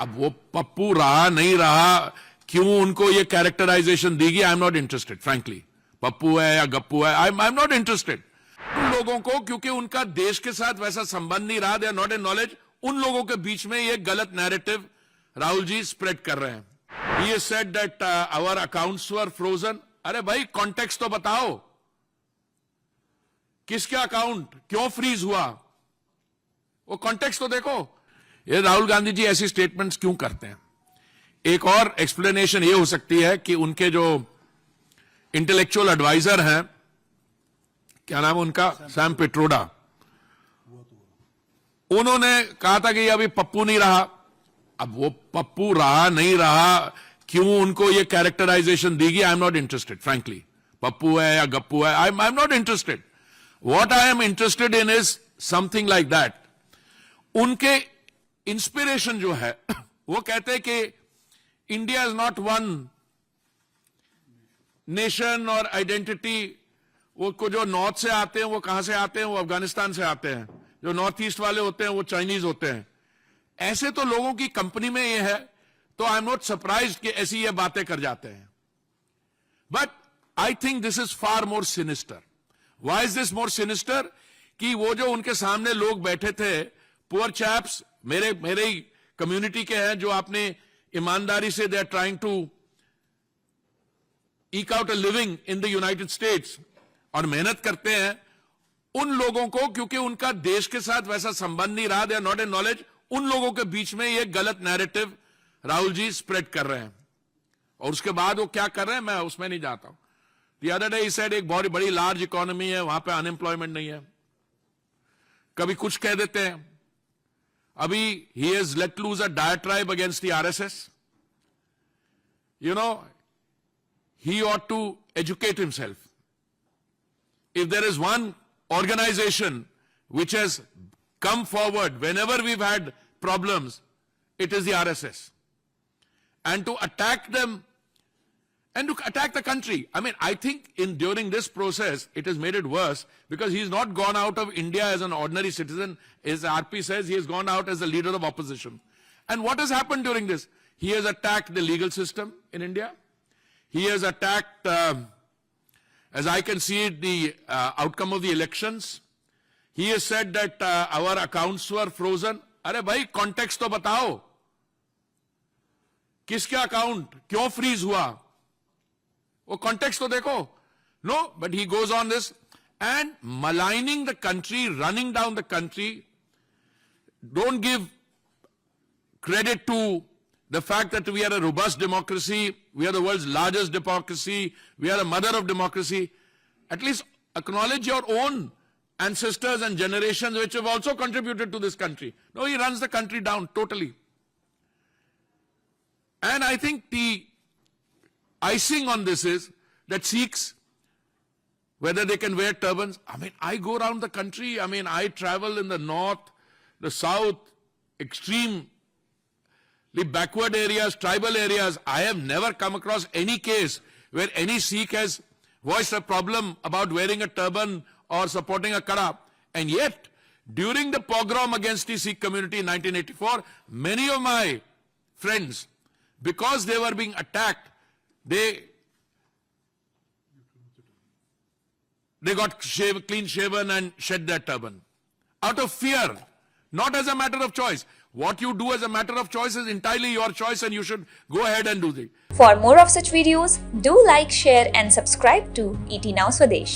अब वो पप्पू रहा नहीं रहा, क्यों उनको ये कैरेक्टराइजेशन देगी, I am not interested frankly. Pappu है या गप्पू है, आई एम नॉट इंटरेस्टेड। उन लोगों को, क्योंकि उनका देश के साथ वैसा संबंध नहीं रहा, they are not in knowledge, उन लोगों के बीच में ये गलत नैरेटिव राहुल जी स्प्रेड कर रहे हैं। He said that our accounts were frozen. अरे भाई कॉन्टेक्स्ट तो बताओ, किसके अकाउंट क्यों फ्रीज हुआ, वो कॉन्टेक्स्ट तो देखो। ये राहुल गांधी जी ऐसी स्टेटमेंट्स क्यों करते हैं? एक और एक्सप्लेनेशन ये हो सकती है कि उनके जो इंटेलेक्चुअल एडवाइजर हैं, क्या नाम है उनका, सैम पिट्रोडा, उन्होंने कहा था कि ये अभी पप्पू नहीं रहा। अब वो पप्पू रहा नहीं रहा, क्यों उनको ये कैरेक्टराइजेशन देगी, I am not interested frankly. Pappu है या गप्पू है, I am not interested. What I am interested in is something like that. उनके इंस्पिरेशन जो है वो कहते हैं कि India is not one nation और आइडेंटिटी। वो को जो नॉर्थ से आते हैं, वो कहां से आते हैं, वो अफगानिस्तान से आते हैं। जो नॉर्थ ईस्ट वाले होते हैं वो चाइनीज होते हैं। ऐसे तो लोगों की कंपनी में ये है, तो आई एम नॉट सरप्राइज्ड कि ऐसी ये बातें कर जाते हैं। But I think this is far more sinister. Why is this more sinister? कि वो जो उनके सामने लोग बैठे थे, पुअर चैप्स, मेरे ही कम्युनिटी के हैं, जो आपने ईमानदारी से they are trying to eke out a living in the United States और मेहनत करते हैं, उन लोगों को, क्योंकि उनका देश के साथ वैसा संबंध नहीं रहा, they are not in knowledge, उन लोगों के बीच में ये गलत नैरेटिव राहुल जी स्प्रेड कर रहे हैं। और उसके बाद वो क्या कर रहे हैं, मैं उसमें नहीं जाता हूं। The other day he said एक बहुत बड़ी लार्ज इकोनॉमी है, वहां पे अनएम्प्लॉयमेंट नहीं है। कभी कुछ कह देते हैं। अभी ही has let loose a diatribe against the RSS. You know, he ought to educate himself. If there is one organization which has come forward whenever we've had problems, it is the RSS. And to attack them and to attack the country. I mean, I think during this process, it has made it worse because he's not gone out of India as an ordinary citizen. As RP says, he has gone out as a leader of opposition. And what has happened during this? He has attacked the legal system in India. He has attacked, as I can see it, the outcome of the elections. He has said that our accounts were frozen. अरे भाई context तो बताओ, किसके account क्यों freeze हुआ, वो context तो देखो। No, but he goes on this and maligning the country, running down the country. Don't give credit to the fact that we are a robust democracy, we are the world's largest democracy, we are a mother of democracy. At least acknowledge your own ancestors and generations which have also contributed to this country. No, he runs the country down totally. And I think the icing on this is that Sikhs, whether they can wear turbans. I mean, I go around the country, I mean, I travel in the north, the south, extreme the backward areas, tribal areas. I have never come across any case where any Sikh has voiced a problem about wearing a turban or supporting a kada. And yet, during the pogrom against the Sikh community in 1984, many of my friends, because they were being attacked, they got clean shaven and shed their turban. Out of fear, not as a matter of choice. What you do as a matter of choice is entirely your choice and you should go ahead and do it. For more of such videos, do like, share and subscribe to ET Now Swadesh.